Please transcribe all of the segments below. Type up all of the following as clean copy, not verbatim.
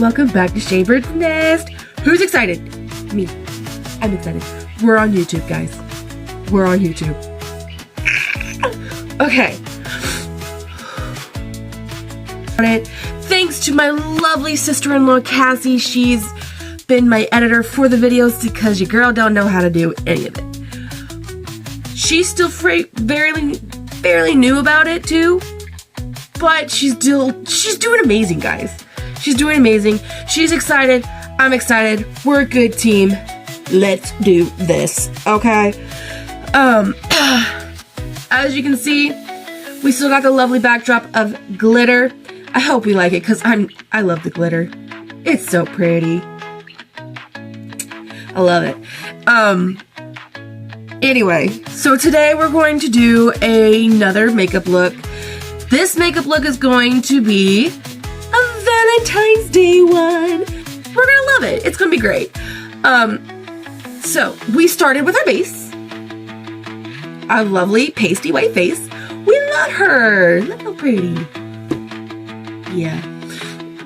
welcome back to Shaybird's Nest. Who's excited? Me. I'm excited. We're on YouTube, guys. We're on YouTube. Okay. Thanks to my lovely sister-in-law, Cassie. She's been my editor for the videos because your girl don't know how to do any of it. She's still barely new about it too, but she's doing amazing, guys. She's doing amazing. She's excited. I'm excited. We're a good team. Let's do this, okay? As you can see, we still got the lovely backdrop of glitter. I hope we like it because I love the glitter. It's so pretty. I love it. Anyway, so today we're going to do another makeup look. This makeup look is going to be a Valentine's Day one. We're gonna love it. It's gonna be great. So we started with our base. Our lovely pasty white face. We love her. Look how pretty. Yeah.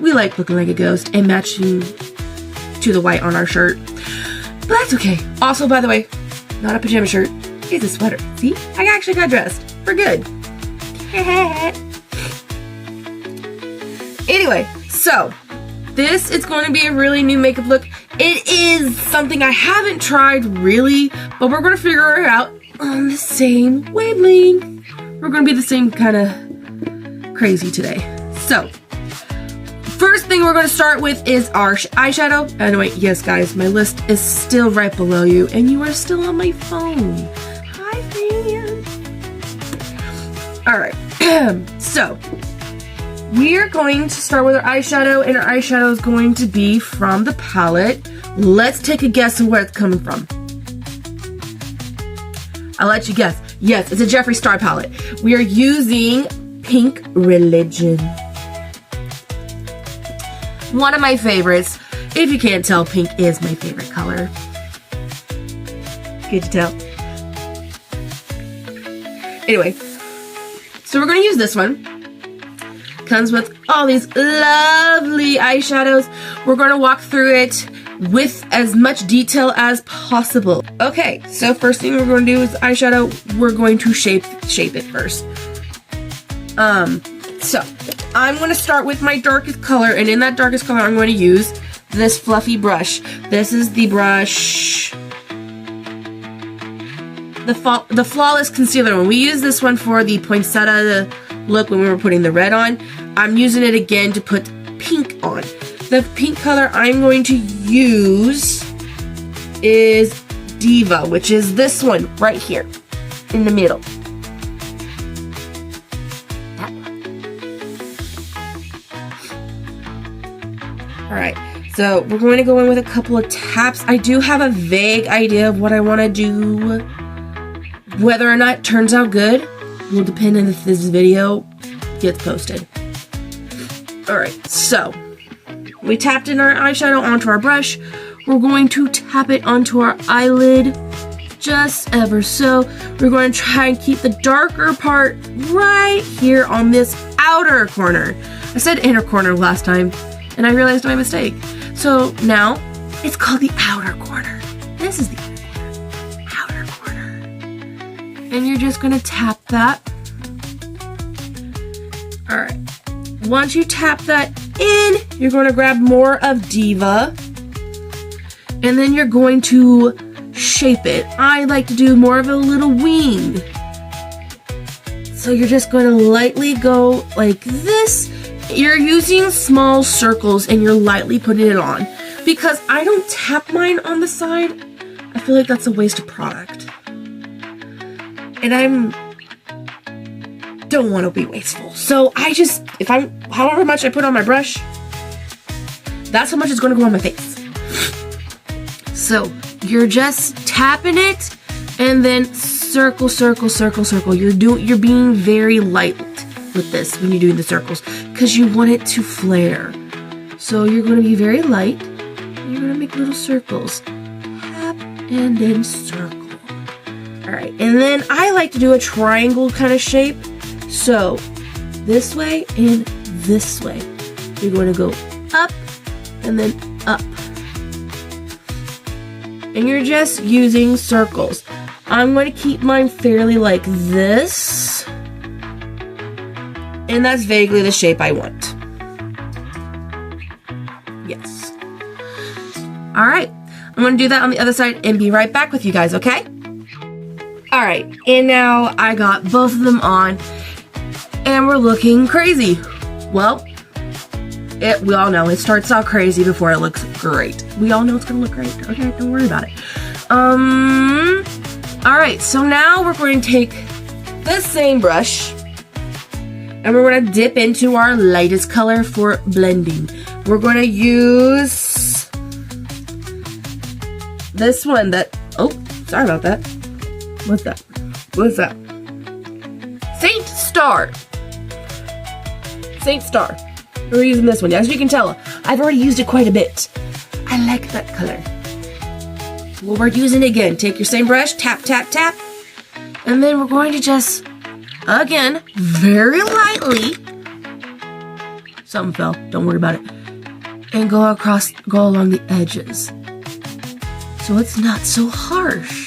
We like looking like a ghost and matching to the white on our shirt. But that's okay. Also, by the way, not a pajama shirt. It's a sweater. See? I actually got dressed. We're good. Anyway, so this is going to be a really new makeup look. It is something I haven't tried really, but we're going to figure it out on the same wavelength. We're going to be the same kind of crazy today. So, first thing we're going to start with is our eyeshadow. And wait, yes guys, my list is still right below you, and you are still on my phone. Hi, fam. Alright, so we're going to start with our eyeshadow, and our eyeshadow is going to be from the palette. Let's take a guess of where it's coming from. I'll let you guess. Yes, it's a Jeffree Star palette. We are using Pink Religion. One of my favorites. If you can't tell, pink is my favorite color. Can't you tell? Anyway, so we're going to use this one. Comes with all these lovely eyeshadows. We're going to walk through it with as much detail as possible. Okay, so first thing we're going to do is eyeshadow. We're going to shape it first. So I'm going to start with my darkest color, and in that darkest color I'm going to use this fluffy brush. This is the brush, the Flawless Concealer. When we use this one for the poinsettia look when we were putting the red on, I'm using it again to put pink on. The pink color I'm going to use is Diva, which is this one right here in the middle. That one. Alright, so we're going to go in with a couple of taps. I do have a vague idea of what I want to do. Whether or not it turns out good will depend on if this video gets posted. Alright, so we tapped in our eyeshadow onto our brush. We're going to tap it onto our eyelid just ever so. We're going to try and keep the darker part right here on this outer corner. I said inner corner last time, and I realized my mistake. So now it's called the outer corner. This is the outer corner. And you're just going to tap that. Alright. Once you tap that in, you're going to grab more of Diva, and then you're going to shape it. I like to do more of a little wing. So you're just going to lightly go like this. You're using small circles and you're lightly putting it on. Because I don't tap mine on the side, I feel like that's a waste of product. And don't want to be wasteful. So I just, however much I put on my brush, that's how much is going to go on my face. So you're just tapping it and then circle, circle, circle, circle. You're being very light with this when you're doing the circles because you want it to flare. So you're going to be very light. And you're going to make little circles. Tap and then circle. Alright, and then I like to do a triangle kind of shape. So this way and this way. You're going to go up and then up. And you're just using circles. I'm going to keep mine fairly like this. And that's vaguely the shape I want. Yes. All right. I'm going to do that on the other side and be right back with you guys, okay? All right. And now I got both of them on. And we're looking crazy. Well, we all know it starts out crazy before it looks great. We all know it's going to look great. Okay, don't worry about it. All right, so now we're going to take this same brush and we're going to dip into our lightest color for blending. We're going to use this one that, oh, sorry about that. What's that? What's that? Saint Star. Saint Star. We're using this one. As you can tell, I've already used it quite a bit. I like that color. Well, we're using it again. Take your same brush, tap, tap, tap. And then we're going to just, again, very lightly. Something fell. Don't worry about it. And go along the edges. So it's not so harsh.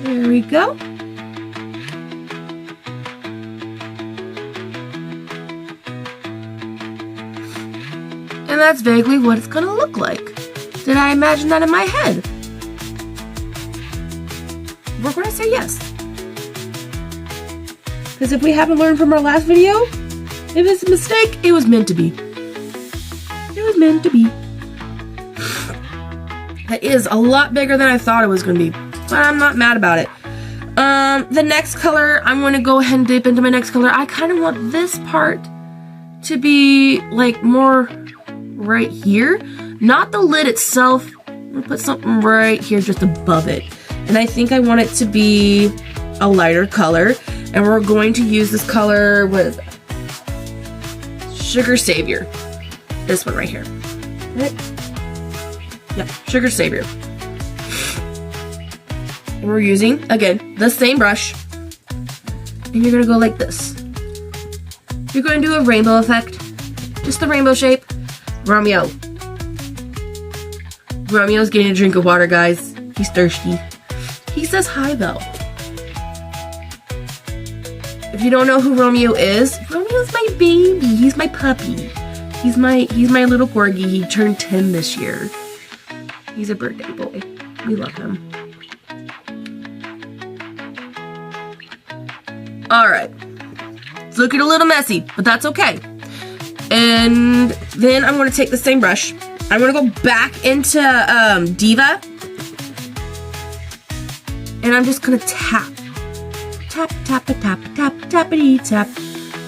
There we go. And that's vaguely what it's gonna look like. Did I imagine that in my head? We're gonna say yes. Because if we haven't learned from our last video, if it's a mistake, it was meant to be. It was meant to be. That is a lot bigger than I thought it was gonna be. But I'm not mad about it. The next color, I'm going to go ahead and dip into my next color. I kind of want this part to be like more right here. Not the lid itself. I'm going to put something right here just above it. And I think I want it to be a lighter color. And we're going to use this color, what is that? Sugar Savior. This one right here. Right? Yeah, Sugar Savior. And we're using, again, the same brush. And you're going to go like this. You're going to do a rainbow effect. Just the rainbow shape. Romeo. Romeo's getting a drink of water, guys. He's thirsty. He says hi, though. If you don't know who Romeo is, Romeo's my baby. He's my puppy. He's my little corgi. He turned 10 this year. He's a birthday boy. We love him. Alright, it's looking a little messy, but that's okay. And then I'm going to take the same brush. I'm going to go back into Diva. And I'm just going to tap. Tap, tap, tap, tap, tap, tappity, tap.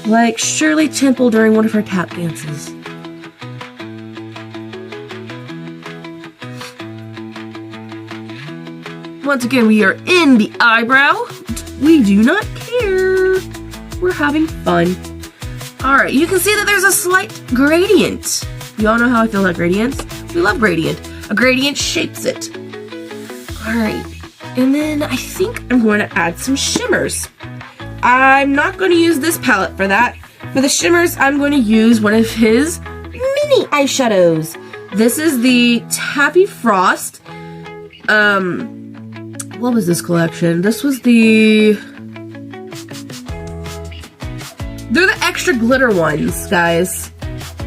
Like Shirley Temple during one of her tap dances. Once again, we are in the eyebrow. We do not care. We're having fun. Alright, you can see that there's a slight gradient. You all know how I feel about gradients. We love gradient. A gradient shapes it. Alright, and then I think I'm going to add some shimmers. I'm not going to use this palette for that. For the shimmers, I'm going to use one of his mini eyeshadows. This is the Taffy Frost. What was this collection? This was the... They're the extra glitter ones, guys.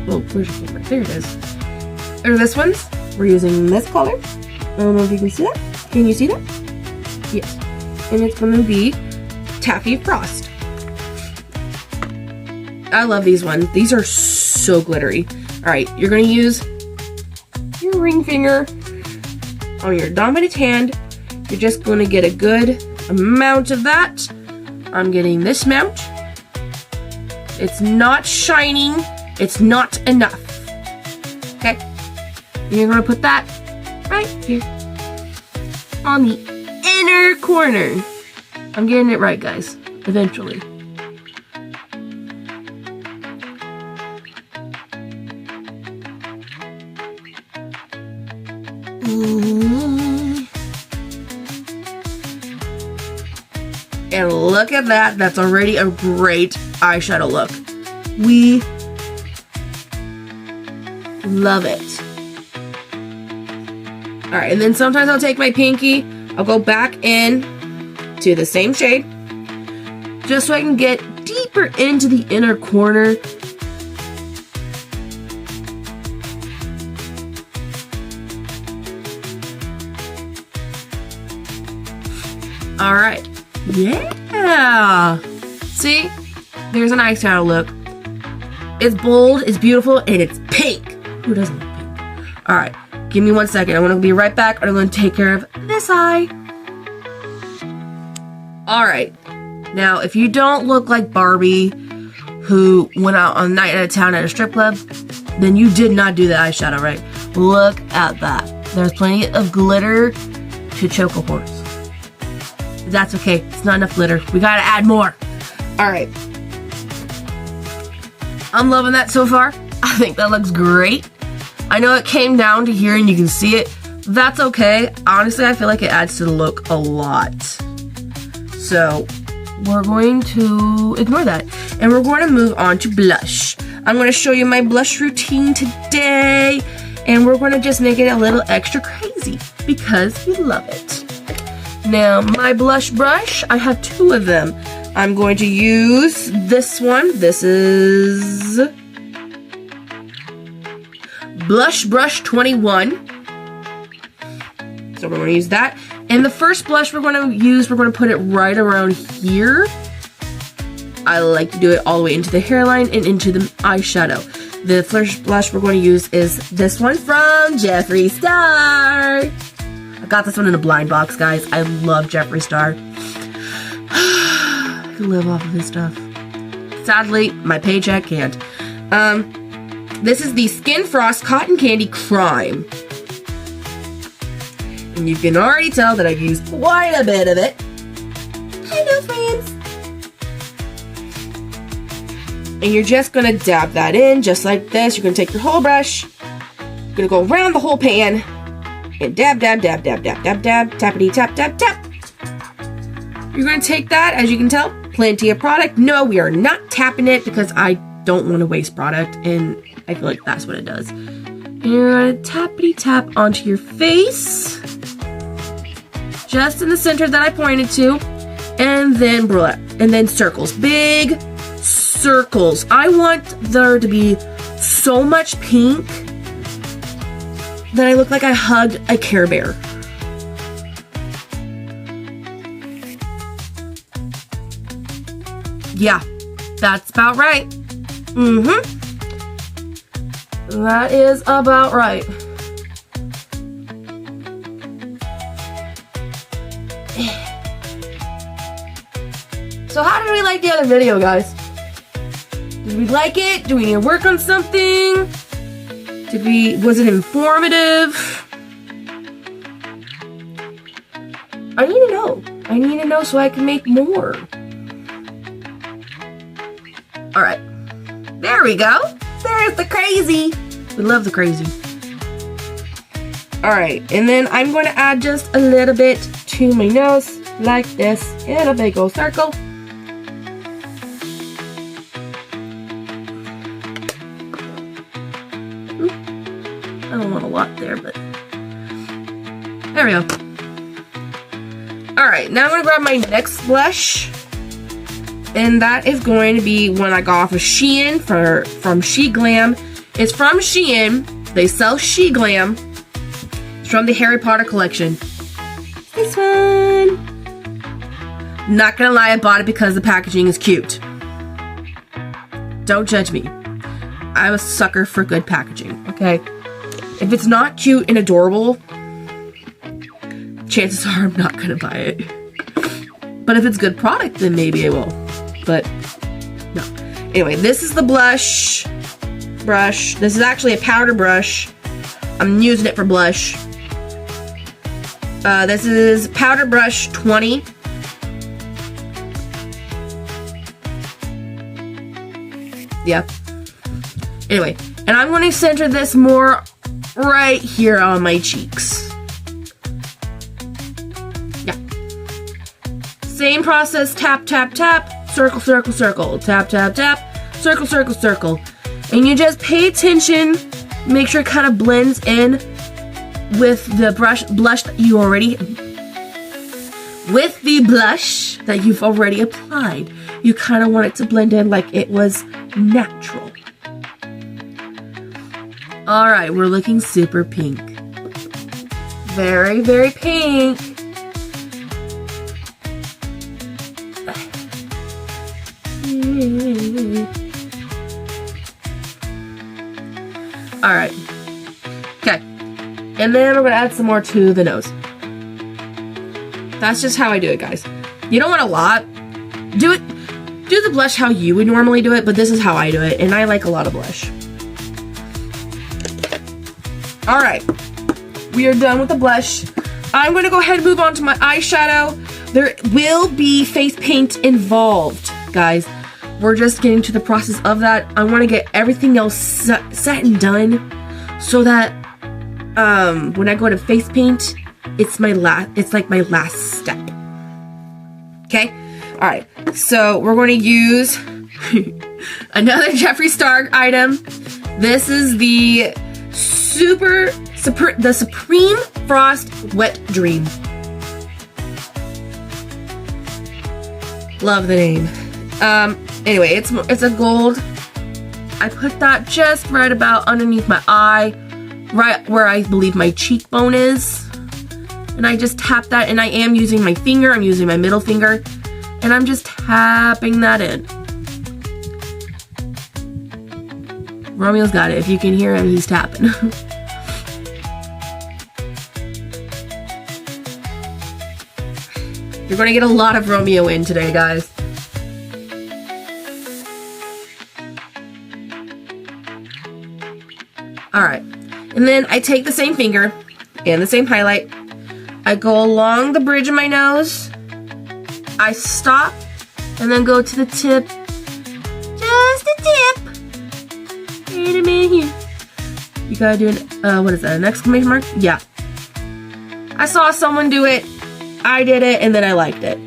Oh, where's your camera? There it is. Or this ones. We're using this color. I don't know if you can see that. Can you see that? Yes. And it's going to be Taffy Frost. I love these ones. These are so glittery. Alright, you're going to use your ring finger on your dominant hand. You're just going to get a good amount of that. I'm getting this amount. It's not shining. It's not enough. Okay? And you're going to put that right here on the inner corner. I'm getting it right, guys. Eventually. And look at that. That's already a great eyeshadow look. We love it. Alright, and then sometimes I'll take my pinky, I'll go back in to the same shade, just so I can get deeper into the inner corner. Alright. Yeah! See? There's an eyeshadow look. It's bold, it's beautiful, and it's pink. Who doesn't like pink? Alright, give me 1 second. I'm going to be right back, and I'm going to take care of this eye. Alright. Now, if you don't look like Barbie, who went out on a night at a town at a strip club, then you did not do the eyeshadow right. Look at that. There's plenty of glitter to choke a horse. That's okay. It's not enough glitter. We gotta add more. Alright. I'm loving that so far. I think that looks great. I know it came down to here and you can see it. That's okay. Honestly, I feel like it adds to the look a lot. So, we're going to ignore that. And we're going to move on to blush. I'm going to show you my blush routine today. And we're going to just make it a little extra crazy because we love it. Now, my blush brush, I have 2 of them. I'm going to use this one. This is Blush Brush 21. So we're going to use that. And the first blush we're going to use, we're going to put it right around here. I like to do it all the way into the hairline and into the eyeshadow. The first blush we're going to use is this one from Jeffree Star. I got this one in a blind box, guys. I love Jeffree Star. I can live off of his stuff. Sadly, my paycheck can't. This is the Skin Frost Cotton Candy Crime. And you can already tell that I've used quite a bit of it. Hello, friends. And you're just gonna dab that in just like this. You're gonna take your whole brush. You're gonna go around the whole pan. And dab, dab, dab, dab, dab, dab, dab, tappity, tap, tap, tap. You're going to take that, as you can tell, plenty of product. No, we are not tapping it because I don't want to waste product, and I feel like that's what it does. And you're going to tappity tap onto your face, just in the center that I pointed to, and then circles, big circles. I want there to be so much pink that I look like I hugged a Care Bear. Yeah, that's about right. That is about right. So how did we like the other video, guys? Did we like it? Do we need to work on something? Was it informative? I need to know. I need to know so I can make more. Alright. There we go. There's the crazy. We love the crazy. Alright, and then I'm going to add just a little bit to my nose, like this, in a big old circle. I don't want a lot there, but there we go. Alright, now I'm going to grab my next blush. And that is going to be one I got off of Shein from She Glam. It's from Shein. They sell She Glam. It's from the Harry Potter collection. This one. Not gonna lie, I bought it because the packaging is cute. Don't judge me. I'm a sucker for good packaging, okay? If it's not cute and adorable, chances are I'm not gonna buy it. But if it's good product, then maybe I will. But, no. Anyway, this is the blush brush. This is actually a powder brush. I'm using it for blush. This is powder brush 20. Yeah. Anyway, and I'm going to center this more right here on my cheeks. Yeah. Same process, tap, tap, tap, circle, circle, circle, tap, tap, tap, circle, circle, circle. And you just pay attention, make sure it kind of blends in with the blush that you already, that you've already applied. You kind of want it to blend in like it was natural. All right, we're looking super pink. Very, very pink. All right. Okay. And then we're gonna add some more to the nose. That's just how I do it, guys. You don't want a lot. Do the blush how you would normally do it, but this is how I do it, and I like a lot of blush. All right. We are done with the blush. I'm gonna go ahead and move on to my eyeshadow. There will be face paint involved, guys. We're just getting to the process of that. I want to get everything else set and done so that when I go to face paint, it's like my last step. Okay? All right. So we're going to use another Jeffree Star item. This is the Supreme Frost Wet Dream. Love the name. Anyway, it's a gold. I put that just right about underneath my eye, right where I believe my cheekbone is. And I just tap that, and I am using my finger. I'm using my middle finger, and I'm just tapping that in. Romeo's got it. If you can hear him, he's tapping. You're gonna get a lot of Romeo in today, guys. Alright, and then I take the same finger and the same highlight. I go along the bridge of my nose. I stop and then go to the tip. Just the tip. Wait a minute here. You gotta do an, what is that, an exclamation mark? Yeah. I saw someone do it. I did it, and then I liked it.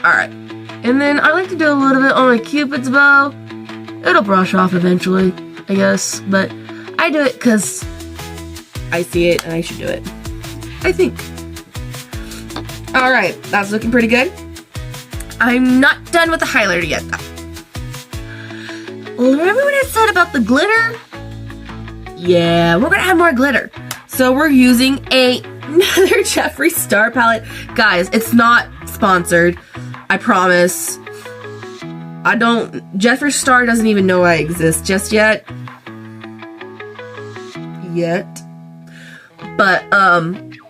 Alright. And then I like to do a little bit on my Cupid's bow. It'll brush off eventually, I guess, but I do it because I see it and I should do it. I think. Alright, that's looking pretty good. I'm not done with the highlighter yet, though. Remember what I said about the glitter? Yeah, we're gonna add more glitter. So we're using another Jeffree Star palette. Guys, it's not sponsored. I promise. Jeffree Star doesn't even know I exist just yet. But,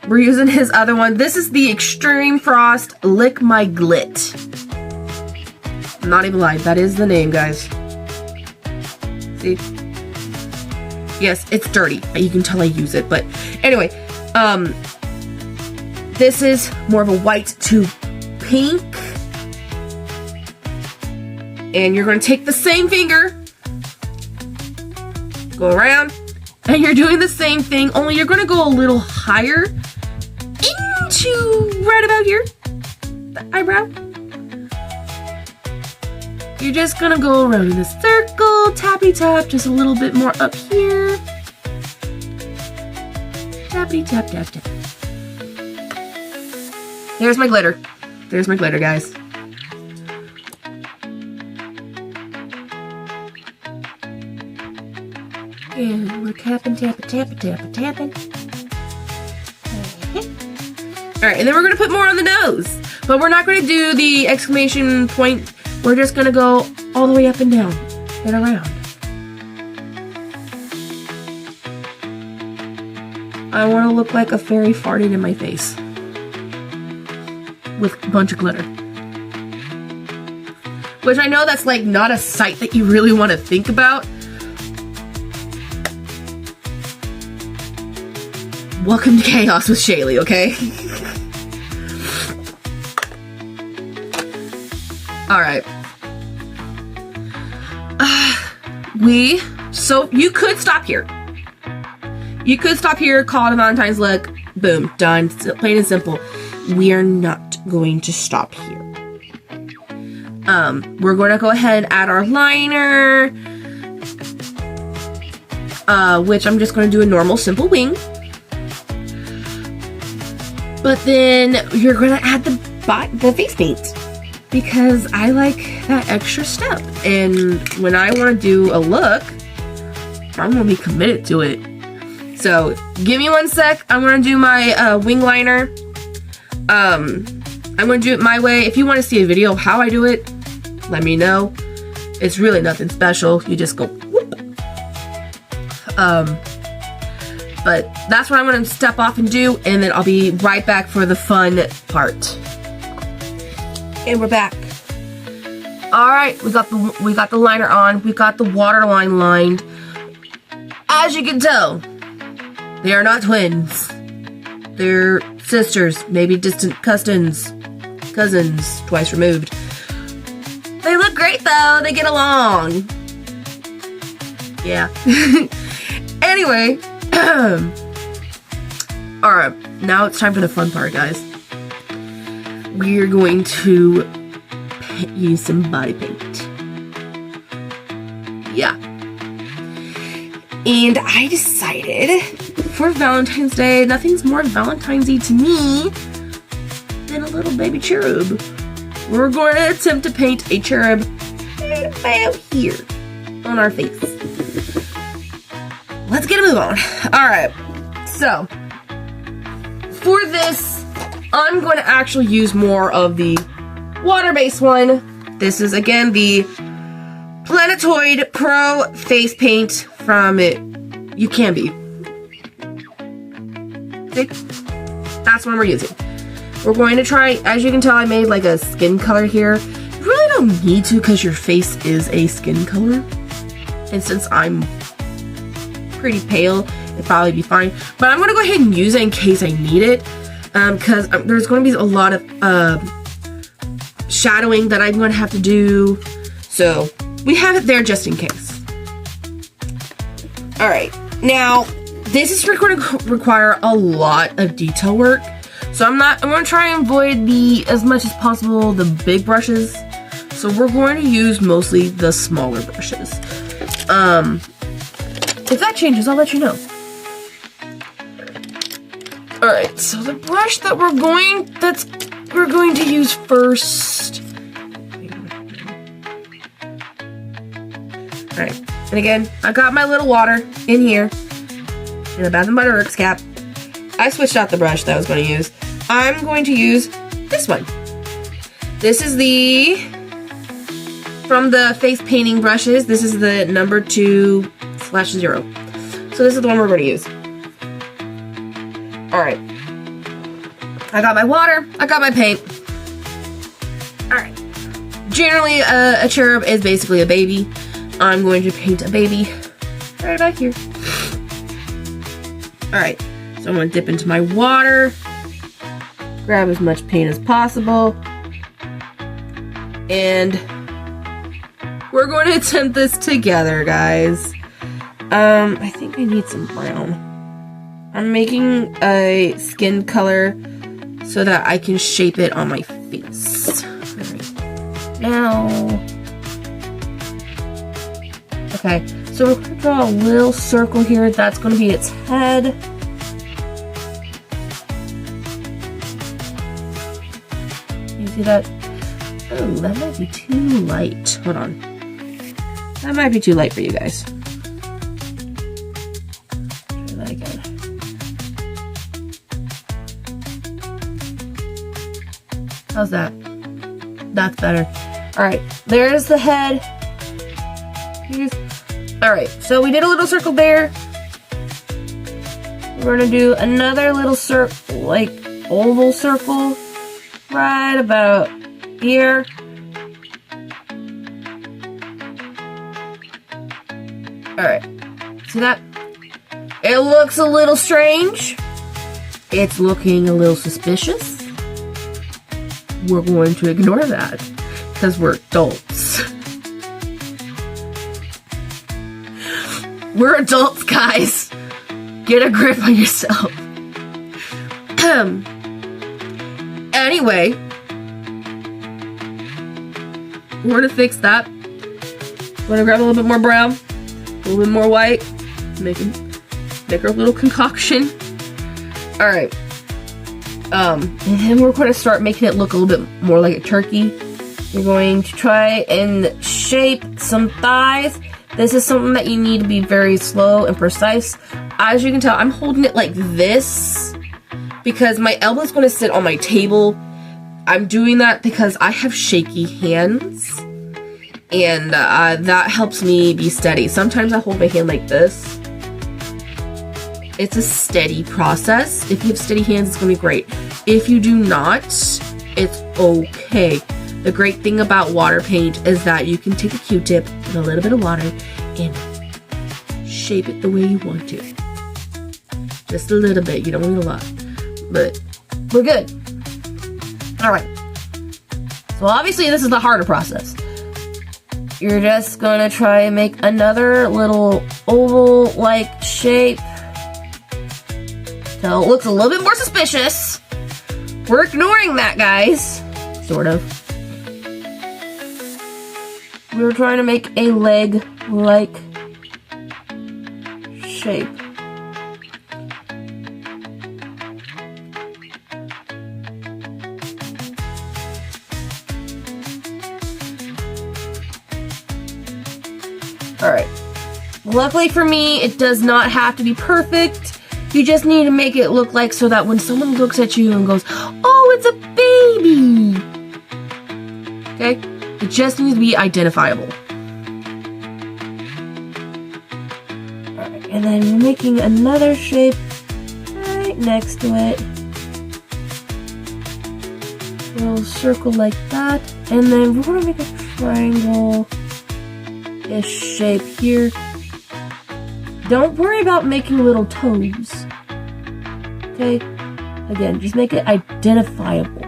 we're using his other one. This is the Extreme Frost Lick My Glit. I'm not even lying. That is the name, guys. See? Yes, it's dirty. You can tell I use it. But anyway, this is more of a white to pink. And you're going to take the same finger, go around, and you're doing the same thing, only you're going to go a little higher into right about here, the eyebrow. You're just going to go around in a circle, tappy tap, just a little bit more up here. Tappy tap, tap, tap. There's my glitter. There's my glitter, guys. And we're tapping, tapping, tapping, tapping, tapping. Alright, and then we're going to put more on the nose. But we're not going to do the exclamation point. We're just going to go all the way up and down and around. I want to look like a fairy farting in my face. With a bunch of glitter. Which I know that's like not a sight that you really want to think about. Welcome to Chaos with Shaylee, okay? Alright. So you could stop here. You could stop here, call it a Valentine's look, boom, done, plain and simple. we are not going to stop here. We're going to go ahead and add our liner, which I'm just going to do a normal simple wing. But then you're going to add the face paint, because I like that extra step. And when I want to do a look, I'm going to be committed to it. So give me 1 sec. I'm going to do my wing liner. I'm going to do it my way. If you want to see a video of how I do it, let me know. It's really nothing special. You just go whoop. But that's what I'm going to step off and do, and then I'll be right back for the fun part. And we're back. All right, we got the liner on. We got the waterline lined. As you can tell, they are not twins. They're sisters, maybe distant cousins, twice removed. They look great though. They get along. Yeah. Anyway. Alright, now it's time for the fun part, guys. We're going to use some body paint. Yeah. And I decided for Valentine's Day, nothing's more Valentine's-y to me than a little baby cherub. We're going to attempt to paint a cherub right about here on our face. Let's get a move on. Alright, so for this, I'm going to actually use more of the water-based one. This is, again, the Planetoid Pro Face Paint from You Can Be. Okay. That's what we're using. We're going to try, as you can tell, I made like a skin color here. You really don't need to, because your face is a skin color. And since I'm pretty pale, it'd probably be fine. But I'm going to go ahead and use it in case I need it. Because there's going to be a lot of shadowing that I'm going to have to do. So we have it there just in case. Alright, now this is going to require a lot of detail work. So I'm going to try and avoid as much as possible the big brushes. So we're going to use mostly the smaller brushes. If that changes, I'll let you know. Alright, so the brush that we're going to use first. Alright, and again, I got my little water in here in the Bath & Body Works cap. I switched out the brush that I was going to use. I'm going to use this one. This is from the face painting brushes. This is the number 2/0. So this is the one we're going to use. Alright. I got my water. I got my paint. Alright. Generally, a cherub is basically a baby. I'm going to paint a baby right back here. Alright. So I'm going to dip into my water. Grab as much paint as possible. And we're going to attempt this together, guys. I think I need some brown. I'm making a skin color so that I can shape it on my face. Alright. Now. Okay, so we're going to draw a little circle here. That's going to be its head. You see that? Oh, that might be too light. Hold on. That might be too light for you guys. Try that again. How's that? That's better. Alright, there's the head. Alright, so we did a little circle there. We're gonna do another little circle, like oval circle, right about here. Alright, see that? It looks a little strange. It's looking a little suspicious. We're going to ignore that because we're adults. We're adults, guys. Get a grip on yourself. anyway, we're gonna fix that. We're gonna grab a little bit more brown, a little bit more white, make our little concoction. All right. And then we're going to start making it look a little bit more like a turkey. We're going to try and shape some thighs. This is something that you need to be very slow and precise. As you can tell, I'm holding it like this because my elbow is going to sit on my table. I'm doing that because I have shaky hands, and that helps me be steady. Sometimes I hold my hand like this. It's a steady process. If you have steady hands, it's gonna be great. If you do not, it's okay. The great thing about water paint is that you can take a Q-tip and a little bit of water and shape it the way you want to. Just a little bit, you don't need a lot. But we're good. Alright. So obviously this is the harder process. You're just gonna try and make another little oval-like shape. So it looks a little bit more suspicious. We're ignoring that, guys. Sort of. We're trying to make a leg-like shape. Alright. Luckily for me, it does not have to be perfect. You just need to make it look like so that when someone looks at you and goes, oh, it's a baby! Okay? It just needs to be identifiable. Alright, and then you're making another shape right next to it. A little circle like that. And then we're going to make a triangle-ish shape here. Don't worry about making little toes. Okay? Again, just make it identifiable.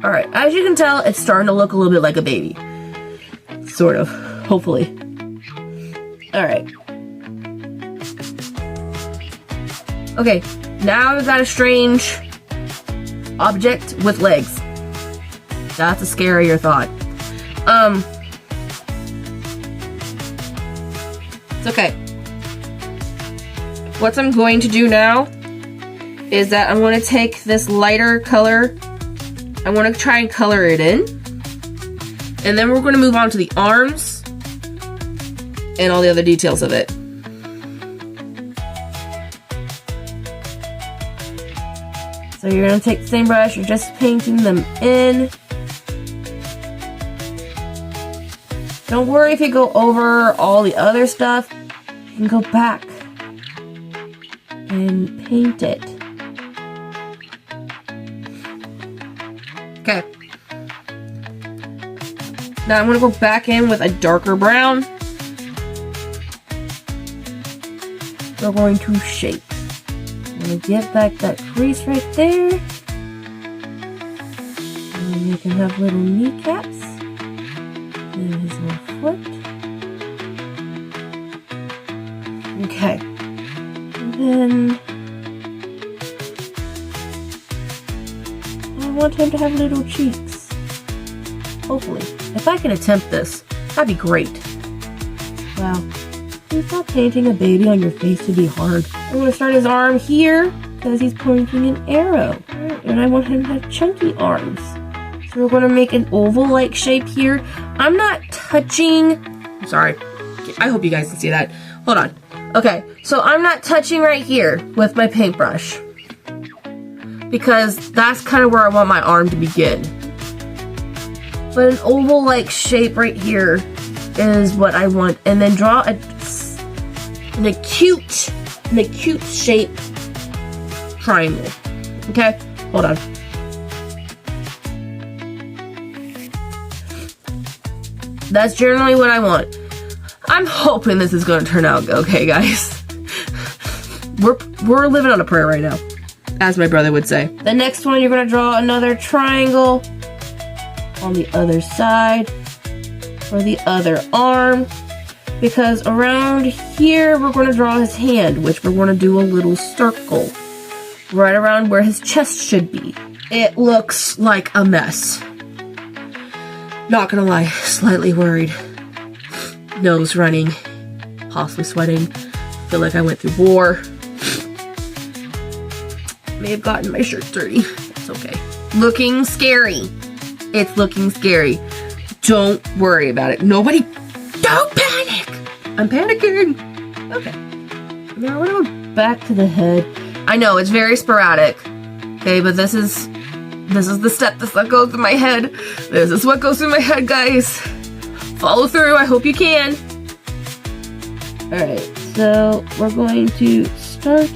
Alright, as you can tell, it's starting to look a little bit like a baby. Sort of. Hopefully. Alright. Okay, now we've got a strange object with legs. That's a scarier thought. It's okay. What I'm going to do now is that I'm going to take this lighter color. I want to try and color it in. And then we're going to move on to the arms and all the other details of it. So you're going to take the same brush, you're just painting them in. Don't worry if you go over all the other stuff. You can go back and paint it. Okay. Now I'm going to go back in with a darker brown. We're going to shape. I'm going to get back that crease right there. And you can have little kneecaps. And his little foot. Okay. And then I want him to have little cheeks. Hopefully. If I can attempt this, that'd be great. Wow. You thought painting a baby on your face would be hard. I'm going to start his arm here because he's pointing an arrow. And I want him to have chunky arms. So we're going to make an oval-like shape here. I'm not touching... I'm sorry. I hope you guys can see that. Hold on. Okay, so I'm not touching right here with my paintbrush. Because that's kind of where I want my arm to begin. But an oval-like shape right here is what I want. And then draw an acute shape triangle. Okay? Hold on. That's generally what I want. I'm hoping this is going to turn out okay, guys. We're living on a prayer right now, as my brother would say. The next one, you're going to draw another triangle on the other side for the other arm, because around here we're going to draw his hand, which we're going to do a little circle. right around where his chest should be. It looks like a mess. Not gonna lie, slightly worried. Nose running, possibly sweating. Feel like I went through war. May have gotten my shirt dirty. That's okay. Looking scary. It's looking scary. Don't worry about it. Nobody, don't panic. I'm panicking. Okay. Now we're gonna go back to the head. I know it's very sporadic. Okay, but this is the step that goes through my head. This is what goes through my head, guys. Follow through. I hope you can. All right. So we're going to start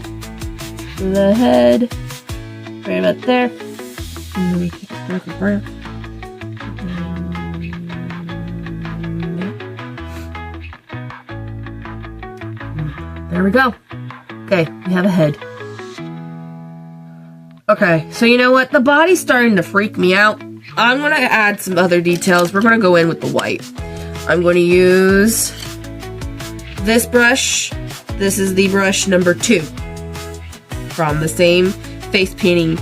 the head right about there. And then we take it back and brown. There we go. Okay, we have a head. Okay, so you know what? The body's starting to freak me out. I'm gonna add some other details. We're gonna go in with the white. I'm going to use this brush. This is the brush number 2 from the same face painting.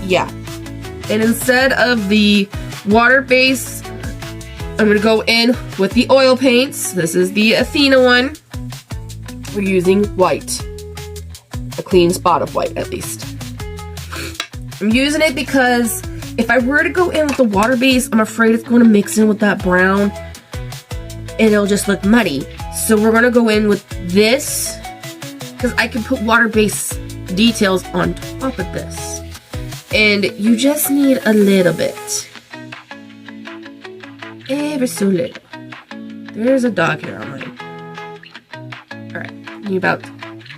Yeah. And instead of the water base, I'm going to go in with the oil paints. This is the Athena one. We're using white. A clean spot of white, at least. I'm using it because if I were to go in with the water base, I'm afraid it's going to mix in with that brown and it'll just look muddy. So we're going to go in with this because I can put water base details on top of this. And you just need a little bit. Ever so little. There's a dog hair on mine. Alright, need about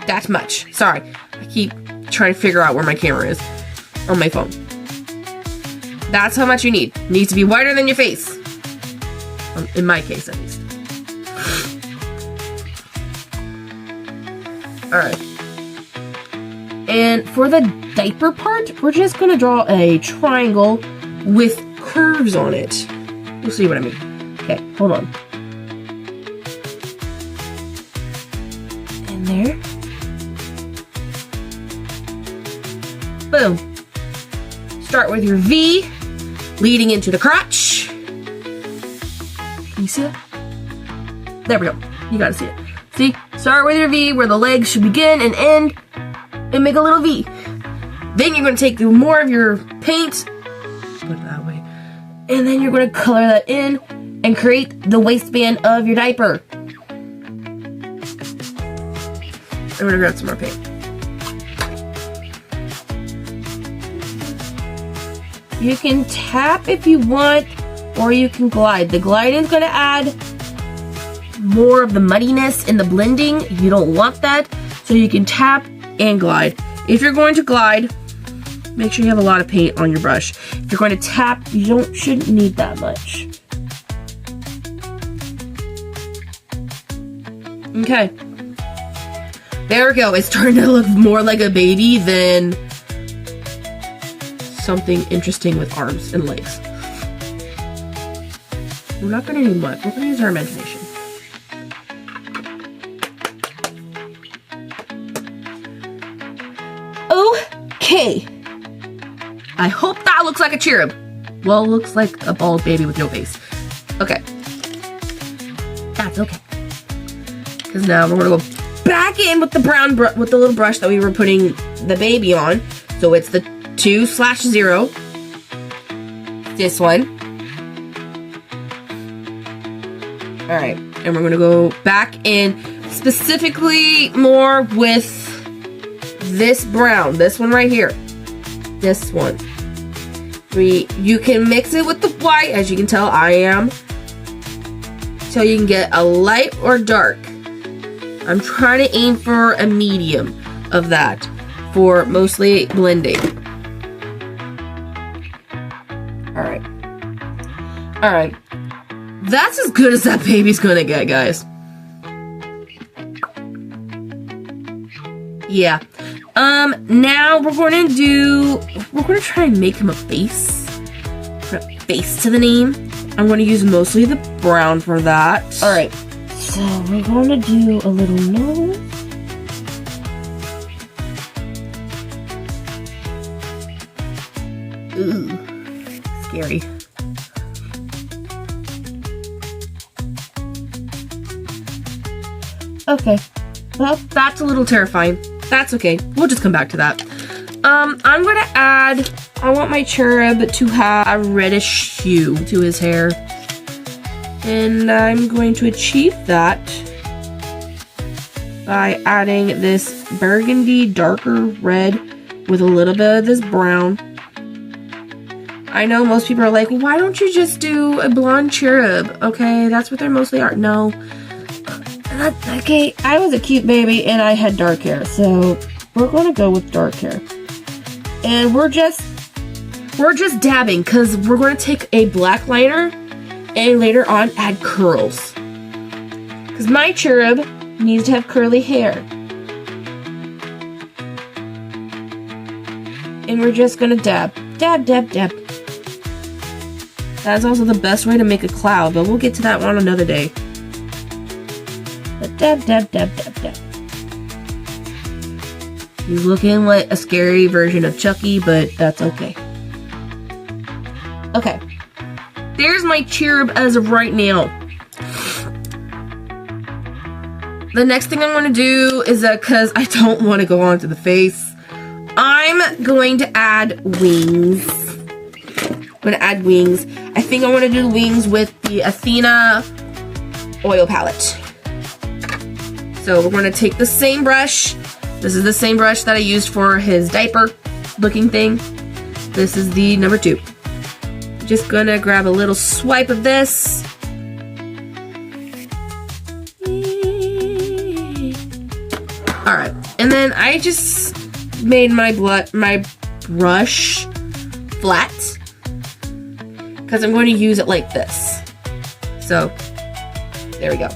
that much. Sorry, I keep trying to figure out where my camera is on my phone. That's how much you need. It needs to be whiter than your face. In my case, at least. Alright. And for the diaper part, we're just going to draw a triangle with curves on it. You'll see what I mean. Okay, hold on. In there. Boom. Start with your V, leading into the crotch. Can you see it? There we go. You gotta see it. See? Start with your V, where the legs should begin and end, and make a little V. Then you're gonna take more of your paint, put it that way, and then you're gonna color that in and create the waistband of your diaper. I'm gonna grab some more paint. You can tap if you want, or you can glide. The glide is going to add more of the muddiness and the blending. You don't want that, so you can tap and glide. If you're going to glide, make sure you have a lot of paint on your brush. If you're going to tap, you shouldn't need that much. Okay. There we go. It's starting to look more like a baby than something interesting with arms and legs. We're not going to need much. We're going to use our imagination. Okay. I hope that looks like a cherub. Well, it looks like a bald baby with no face. Okay. That's okay. Because now we're going to go back in with the brown with the little brush that we were putting the baby on. So it's the 2/0, this one. Alright, and we're going to go back in specifically more with this brown, this one right here. This one. You can mix it with the white, as you can tell I am, so you can get a light or dark. I'm trying to aim for a medium of that for mostly blending. Alright. That's as good as that baby's gonna get, guys. Yeah. Now we're gonna try and make him a face. Put a face to the name. I'm gonna use mostly the brown for that. Alright. So we're gonna do a little nose. Ooh, scary. Okay, well, that's a little terrifying. That's okay, we'll just come back to that. I'm gonna add, I want my cherub to have a reddish hue to his hair. And I'm going to achieve that by adding this burgundy darker red with a little bit of this brown. I know most people are like, why don't you just do a blonde cherub? Okay, that's what they mostly are. No. Okay, I was a cute baby and I had dark hair, so we're gonna go with dark hair. And we're just dabbing, because we're gonna take a black liner and later on add curls. Because my cherub needs to have curly hair. And we're just gonna dab. Dab, dab, dab. That's also the best way to make a cloud, but we'll get to that one another day. But dab, dab, dab, dab, dab. He's looking like a scary version of Chucky, but that's okay. Okay. There's my cherub as of right now. The next thing I'm going to do is, because I don't want to go onto the face, I'm going to add wings. I'm going to add wings. I think I want to do the wings with the Athena oil palette. So we're going to take the same brush. This is the same brush that I used for his diaper looking thing. This is the number 2. Just going to grab a little swipe of this. Alright, and then I just made my brush flat, because I'm going to use it like this. So, there we go.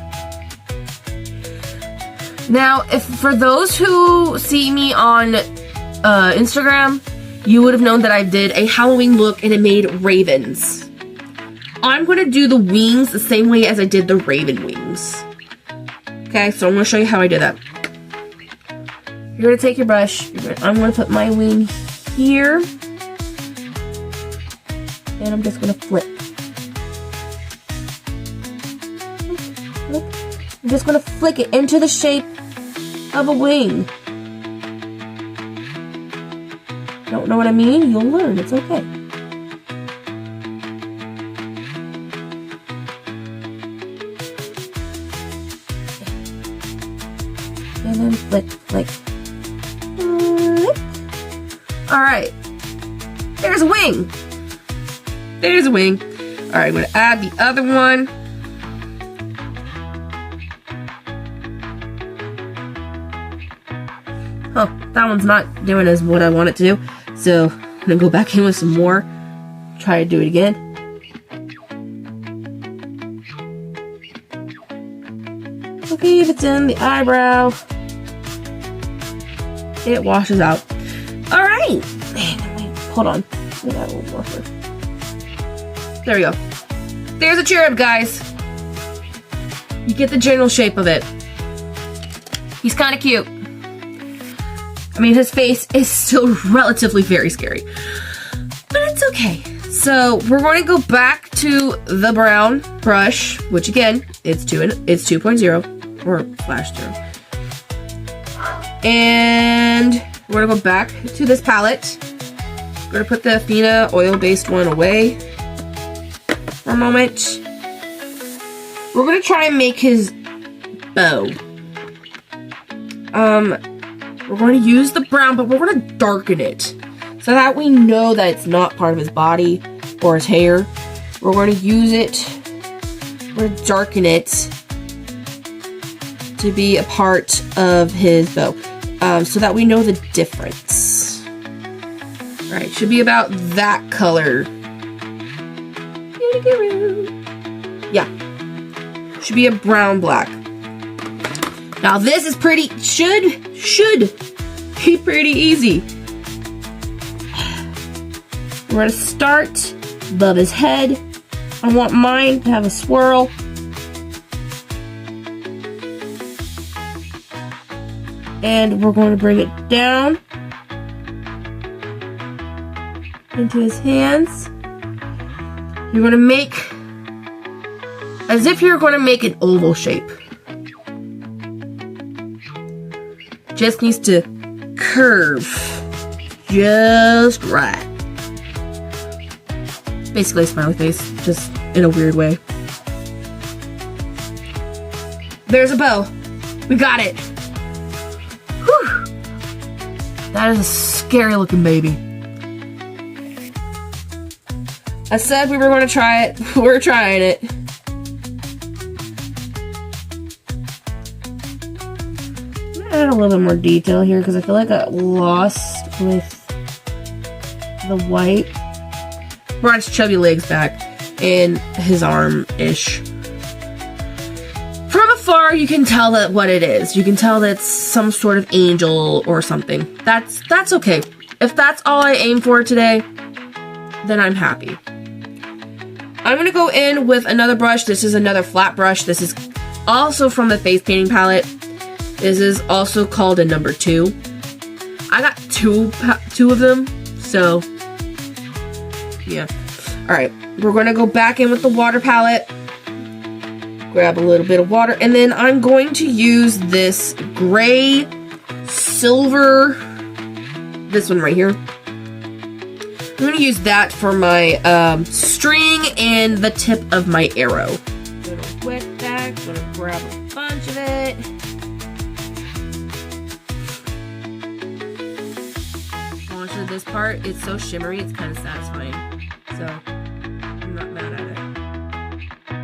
Now, if for those who see me on Instagram, you would have known that I did a Halloween look and it made ravens. I'm going to do the wings the same way as I did the raven wings. Okay, so I'm going to show you how I did that. You're going to take your brush. I'm going to put my wing here. And I'm just going to flip. I'm just going to flick it into the shape of a wing. Don't know what I mean? You'll learn. It's okay. And then flick, flick. Alright. There's a wing. There's a wing. Alright, I'm going to add the other one. Oh, that one's not doing as what I want it to do. So, I'm going to go back in with some more. Try to do it again. Okay, if it's in the eyebrow, it washes out. Alright! Hold on. Let me add a little more first. There we go. There's a cherub, guys. You get the general shape of it. He's kind of cute. I mean, his face is still relatively very scary. But it's okay. So, we're going to go back to the brown brush, which again, it's 2.0 or flash 2. And we're going to go back to this palette. We're going to put the Athena oil-based one away for a moment. We're going to try and make his bow. We're going to use the brown, but we're going to darken it so that we know that it's not part of his body or his hair. We're going to use it, we're going to darken it to be a part of his bow, so that we know the difference. Alright, should be about that color. Yeah. Should be a brown black. Now this is should be pretty easy. We're gonna start above his head. I want mine to have a swirl. And we're going to bring it down. into his hands. You're gonna make, as if you're gonna make an oval shape. Just needs to curve just right. Basically a smiley face, just in a weird way. There's a bow. We got it. Whew. That is a scary looking baby. I said we were going to try it. We're trying it. Add a little bit more detail here because I feel like I got lost with the white. Brought his chubby legs back and his arm-ish. From afar, you can tell that what it is. You can tell that it's some sort of angel or something. That's okay. If that's all I aim for today, then I'm happy. I'm gonna go in with another brush. This is another flat brush. This is also from the face painting palette. This is also called a number 2. I got two of them, so yeah. All right, we're gonna go back in with the water palette. Grab a little bit of water, and then I'm going to use this gray silver, this one right here. I'm gonna use that for my string and the tip of my arrow. I'm gonna wet that, gonna grab a bunch of it. Honestly, this part, it's so shimmery, it's kind of satisfying. So, I'm not mad at it.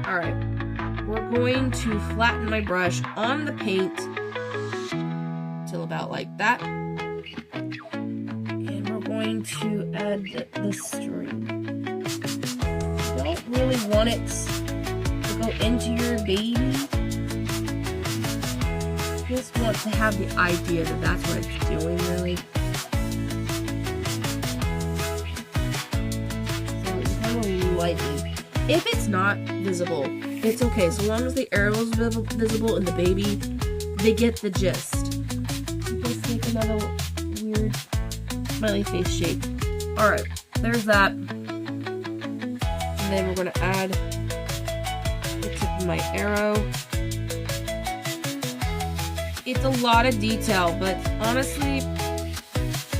Alright, we're going to flatten my brush on the paint till about like that. And we're going to add the string. You don't really want it to go into your baby. You just want to have the idea that that's what it's doing, really. Lightly. If it's not visible, it's okay. So long as the arrow is visible and the baby, they get the gist. Just make another weird smiley face shape. Alright, there's that. And then we're going to add the tip of my arrow. It's a lot of detail, but honestly,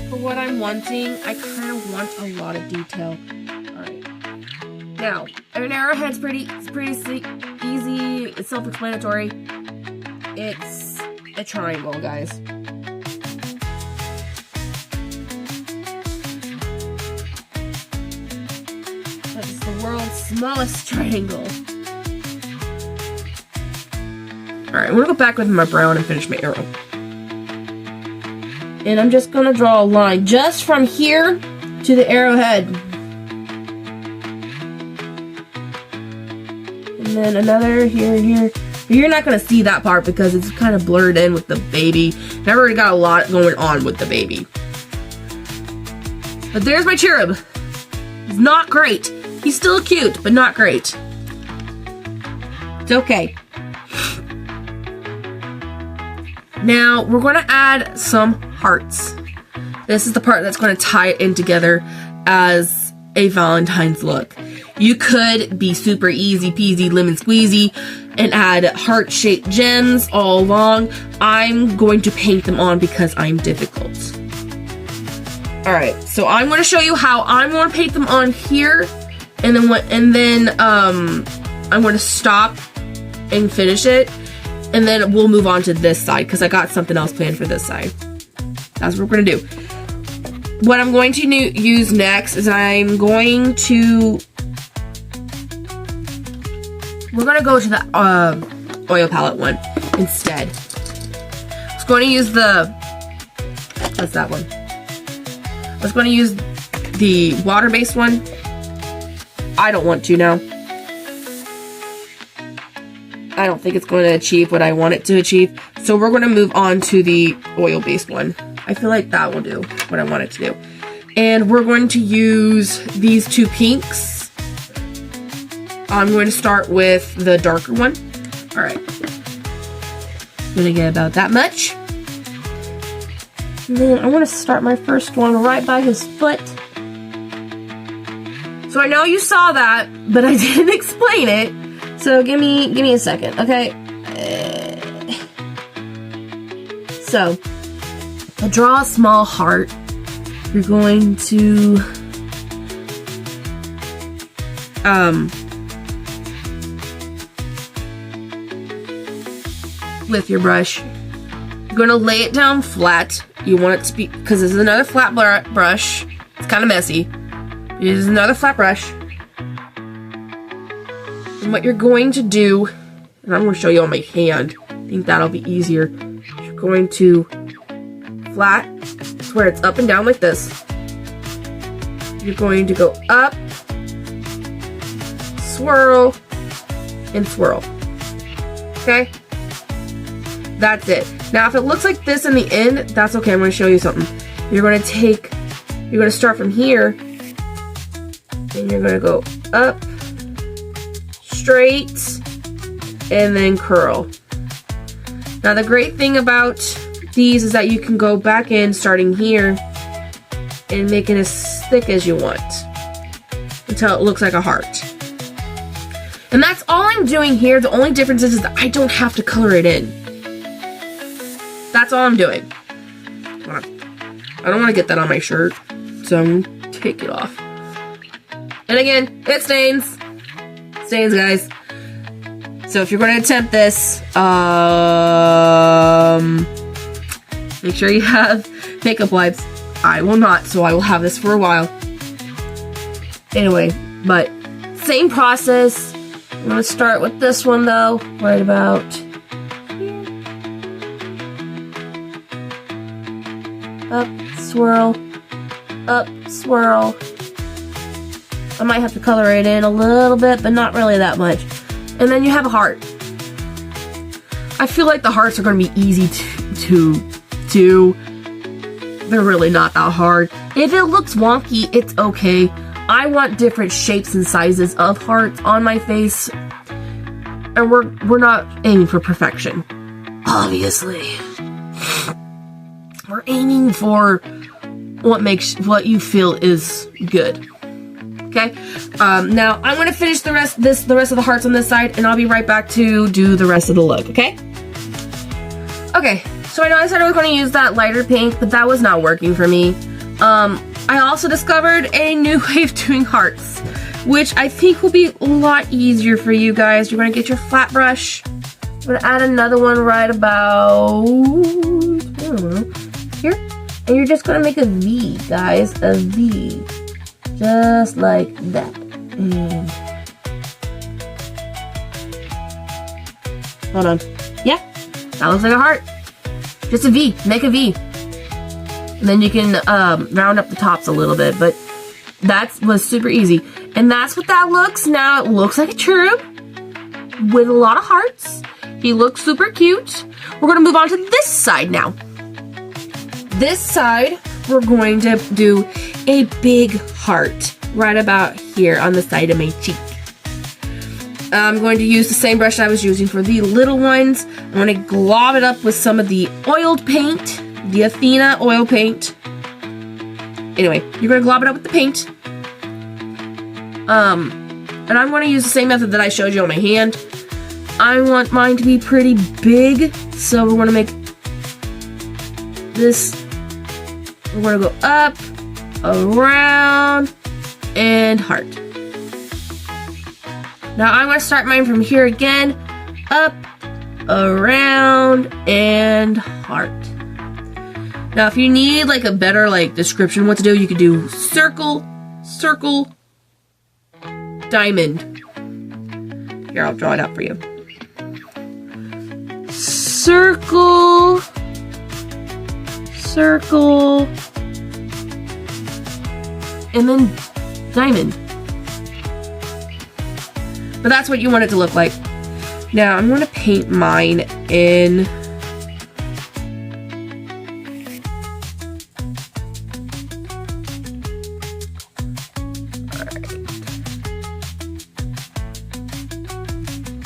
for what I'm wanting, I kind of want a lot of detail. Now, an arrowhead's pretty easy, it's self-explanatory. It's a triangle, guys. That's the world's smallest triangle. Alright, I'm gonna go back with my brown and finish my arrow. And I'm just gonna draw a line just from here to the arrowhead. And then another here. You're not going to see that part because it's kind of blurred in with the baby. And I've already got a lot going on with the baby. But there's my cherub. He's not great. He's still cute, but not great. It's okay. Now, we're going to add some hearts. This is the part that's going to tie it in together as a Valentine's look. You could be super easy peasy lemon squeezy and add heart-shaped gems all along. I'm going to paint them on because I'm difficult. Alright, so I'm going to show you how I'm going to paint them on here, and then I'm going to stop and finish it, and then we'll move on to this side because I got something else planned for this side. That's what we're going to do. What I'm going to use next is we're going to go to the oil palette one instead. I was going to use what's that one? I was going to use the water-based one. I don't want to now. I don't think it's going to achieve what I want it to achieve. So we're going to move on to the oil-based one. I feel like that will do what I want it to do. And we're going to use these two pinks. I'm going to start with the darker one. Alright. I'm going to get about that much. And then I want to start my first one right by his foot. So I know you saw that, but I didn't explain it. So give me a second, okay? So, to draw a small heart, you're going to with your brush, you're going to lay it down flat. You want it to be, because this is another flat brush. It's kind of messy. This is another flat brush. And what you're going to do, and I'm going to show you on my hand. I think that'll be easier. You're going to flat, to where it's up and down like this. You're going to go up, swirl, and swirl. Okay? That's it. Now, if it looks like this in the end, that's okay. I'm going to show you something. You're going to start from here, and you're going to go up, straight, and then curl. Now, the great thing about these is that you can go back in, starting here, and make it as thick as you want, until it looks like a heart. And that's all I'm doing here. The only difference is that I don't have to color it in. That's all I'm doing. I don't want to get that on my shirt, so I'm going to take it off. And again, it stains. Stains, guys. So if you're going to attempt this, make sure you have makeup wipes. I will not, so I will have this for a while. Anyway, but same process. I'm going to start with this one, though, right about here. Up, swirl, up, swirl. I might have to color it in a little bit, but not really that much. And then you have a heart. I feel like the hearts are going to be easy to they're really not that hard. If it looks wonky, it's okay. I want different shapes and sizes of hearts on my face, and we're not aiming for perfection, obviously. We're aiming for what you feel is good. Okay. Now I'm gonna finish the rest of the hearts on this side, and I'll be right back to do the rest of the look. Okay. Okay. So I know I said I was going to use that lighter pink, but that was not working for me. I also discovered a new way of doing hearts, which I think will be a lot easier for you guys. You're going to get your flat brush. I'm going to add another one right about, I don't know, here. And you're just going to make a V, guys. A V. Just like that. And hold on. Yeah, that looks like a heart. Just a V. Make a V. And then you can round up the tops a little bit, but that was super easy. And that's what that looks. Now it looks like a cherub with a lot of hearts. He looks super cute. We're going to move on to this side now. This side, we're going to do a big heart right about here on the side of my cheek. I'm going to use the same brush I was using for the little ones. I'm going to glob it up with some of the oiled paint. The Athena oil paint. Anyway, you're going to glob it up with the paint. And I'm going to use the same method that I showed you on my hand. I want mine to be pretty big, so we're going to make this. We're going to go up, around, and heart. Now I'm going to start mine from here again. Up, around, and heart. Now, if you need like a better description what to do, you could do circle, circle, diamond. Here, I'll draw it out for you. Circle, circle, and then diamond. But that's what you want it to look like. Now, I'm going to paint mine in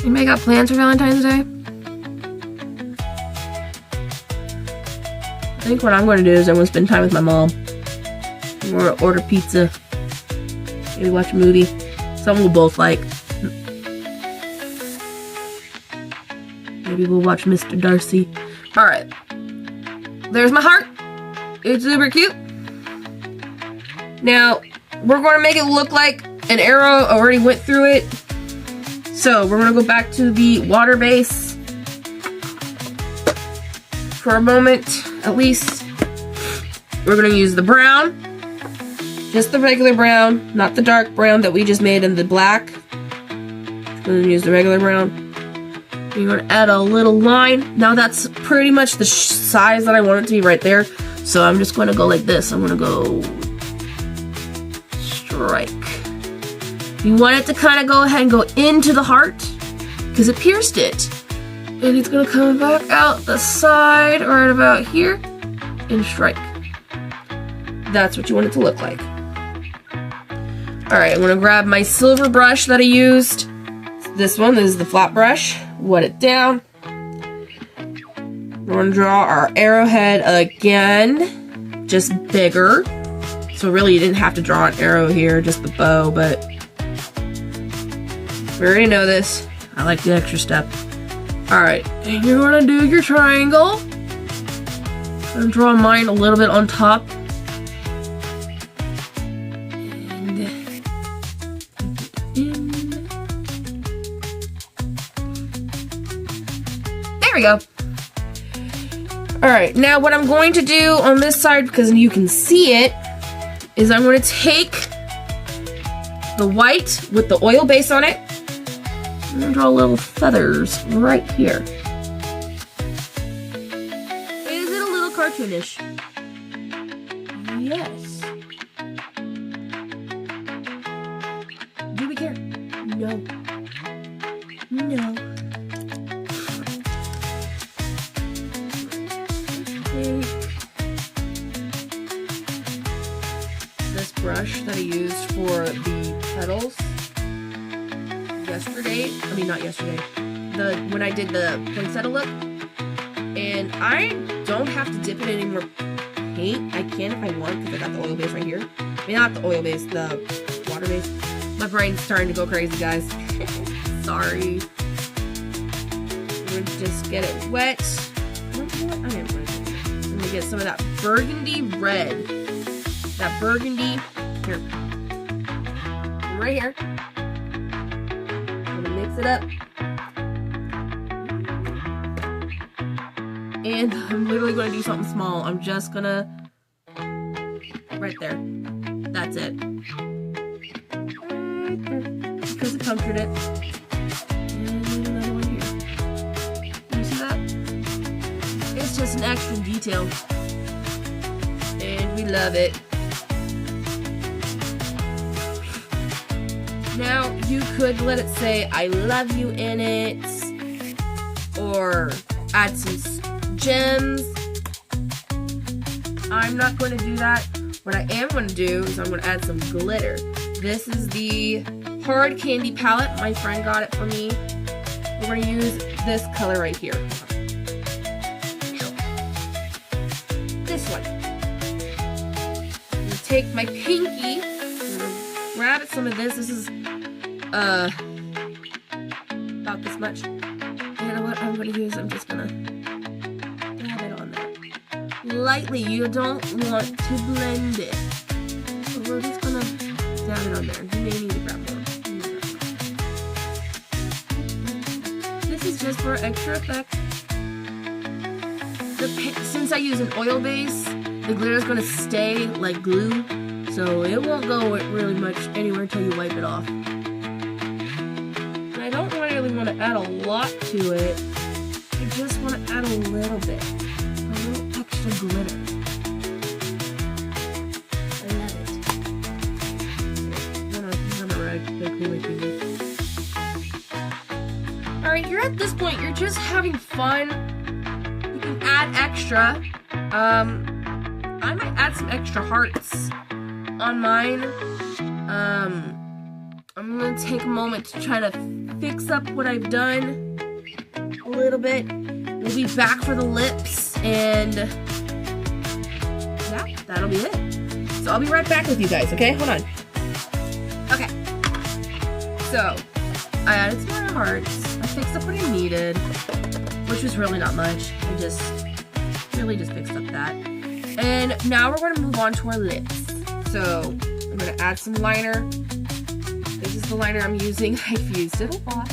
Anybody got plans for Valentine's Day? I think what I'm going to do is I'm going to spend time with my mom. We're going to order pizza. Maybe watch a movie. Something we'll both like. Maybe we'll watch Mr. Darcy. Alright. There's my heart. It's super cute. Now, we're going to make it look like an arrow already went through it. So, we're going to go back to the water base for a moment, at least. We're going to use the brown. Just the regular brown, not the dark brown that we just made in the black. Just going to use the regular brown. You're going to add a little line. Now that's pretty much the size that I want it to be right there. So I'm just going to go like this. I'm going to go strike. You want it to kind of go ahead and go into the heart because it pierced it. And it's going to come back out the side right about here and strike. That's what you want it to look like. Alright, I'm going to grab my silver brush that I used. This one is the flat brush. Wet it down. We're going to draw our arrowhead again. Just bigger. So really you didn't have to draw an arrow here, just the bow, but we already know this. I like the extra step. Alright, and you're going to do your triangle. I'm going to draw mine a little bit on top. There we go. Alright, now what I'm going to do on this side, because you can see it, is I'm going to take the white with the oil base on it. I'm going to draw little feathers right here. Is it a little cartoonish? Yes. Do we care? No. No. This brush that I used for the petals yesterday, I mean not yesterday, when I did the poinsettia look, and I don't have to dip it in any more paint. I can if I want because I got the oil base right here. I mean not the oil base, the water base. My brain's starting to go crazy, guys. Sorry. We're gonna just get it wet. I am going to get some of that burgundy red. That burgundy. Here. Right here. I'm going to mix it up. And I'm literally going to do something small. I'm just going to... Right there. That's it. Right there. Because it punctured it. And another one here. You see that? It's just an extra detail. And we love it. Now, you could let it say, I love you in it. Or add some gems. I'm not going to do that. What I am going to do is I'm going to add some glitter. This is the Hard Candy palette. My friend got it for me. We're going to use this color right here. This one. I'm going to take my pinky. I'm going to grab some of this. This is about this much. You know what I'm going to use? I'm just going to dab it on there. Lightly. You don't want to blend it. So we're just going to dab it on there. You may need to grab more. This is just for extra effect. Since I use an oil base, the glitter is going to stay like glue, so it won't go really much anywhere until you wipe it off. And I don't really want to add a lot to it. I just want to add a little bit. A little extra glitter. I love it. I'm gonna rag to clean my fingers. Alright, you're at this point, you're just having fun. You can add extra. I might add some extra hearts on mine. I'm gonna take a moment to try to fix up what I've done a little bit. We'll be back for the lips, and yeah, that'll be it. So I'll be right back with you guys, okay? Hold on. Okay. So, I added some more hearts. I fixed up what I needed, which was really not much. I really just fixed up that. And now we're going to move on to our lips. So, I'm going to add some liner. This is the liner I'm using. I've used it a lot.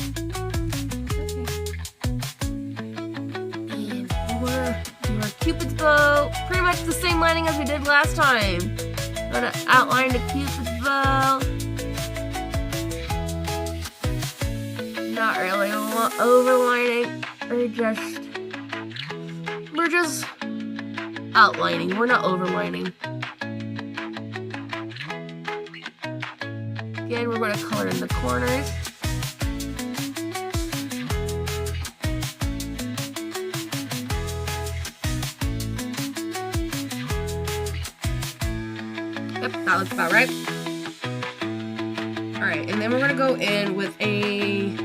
And we're doing our Cupid's bow. Pretty much the same lining as we did last time. I'm going to outline the Cupid's bow. Not really overlining. We're just outlining. We're not overlining. Again, we're going to color in the corners. Yep, that looks about right. Alright, and then we're going to go in with a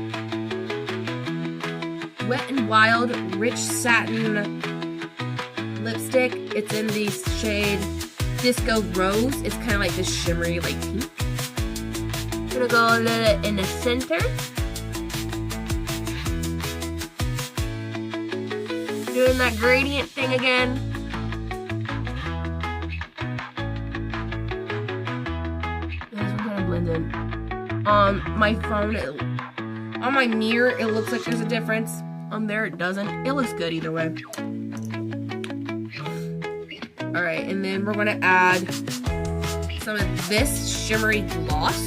Wet n Wild Rich Satin lipstick. It's in the shade Disco Rose. It's kind of like this shimmery, like pink. I'm gonna go a little in the center. Doing that gradient thing again. This one kind of blends in. On my phone, on my mirror, it looks like there's a difference. On there, it doesn't. It looks good either way. Alright, and then we're going to add some of this shimmery gloss.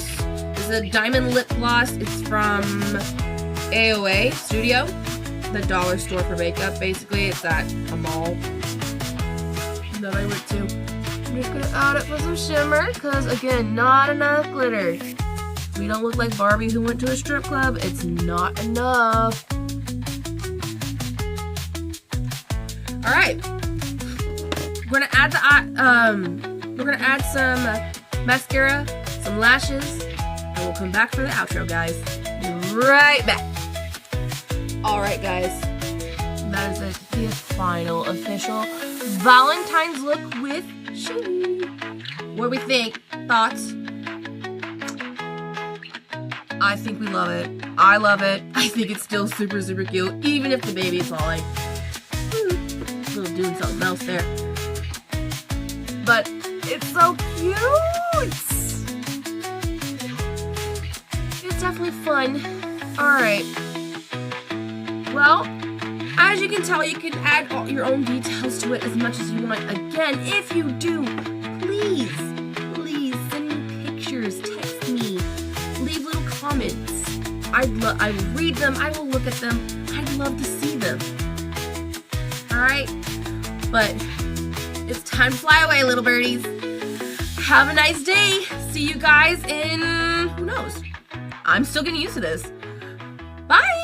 This is a diamond lip gloss. It's from AOA Studio, the dollar store for makeup. Basically, it's at a mall that I went to. I'm just going to add it for some shimmer, because, again, not enough glitter. We don't look like Barbie who went to a strip club. It's not enough. Alright. We're gonna add some mascara, some lashes, and we'll come back for the outro, guys. Right back. Alright, guys. That is the final official Valentine's look with She. What do we think? Thoughts? I think we love it. I love it. I think it's still super, super cute, even if the baby's all like, doing something else there. But it's so cute! It's definitely fun. Alright. Well, as you can tell, you can add all your own details to it as much as you want. Again, if you do, please send me pictures, text me, leave little comments. I will read them, I will look at them. I'd love to see them. Alright? But it's time to fly away, little birdies. Have a nice day. See you guys in, who knows? I'm still getting used to this. Bye!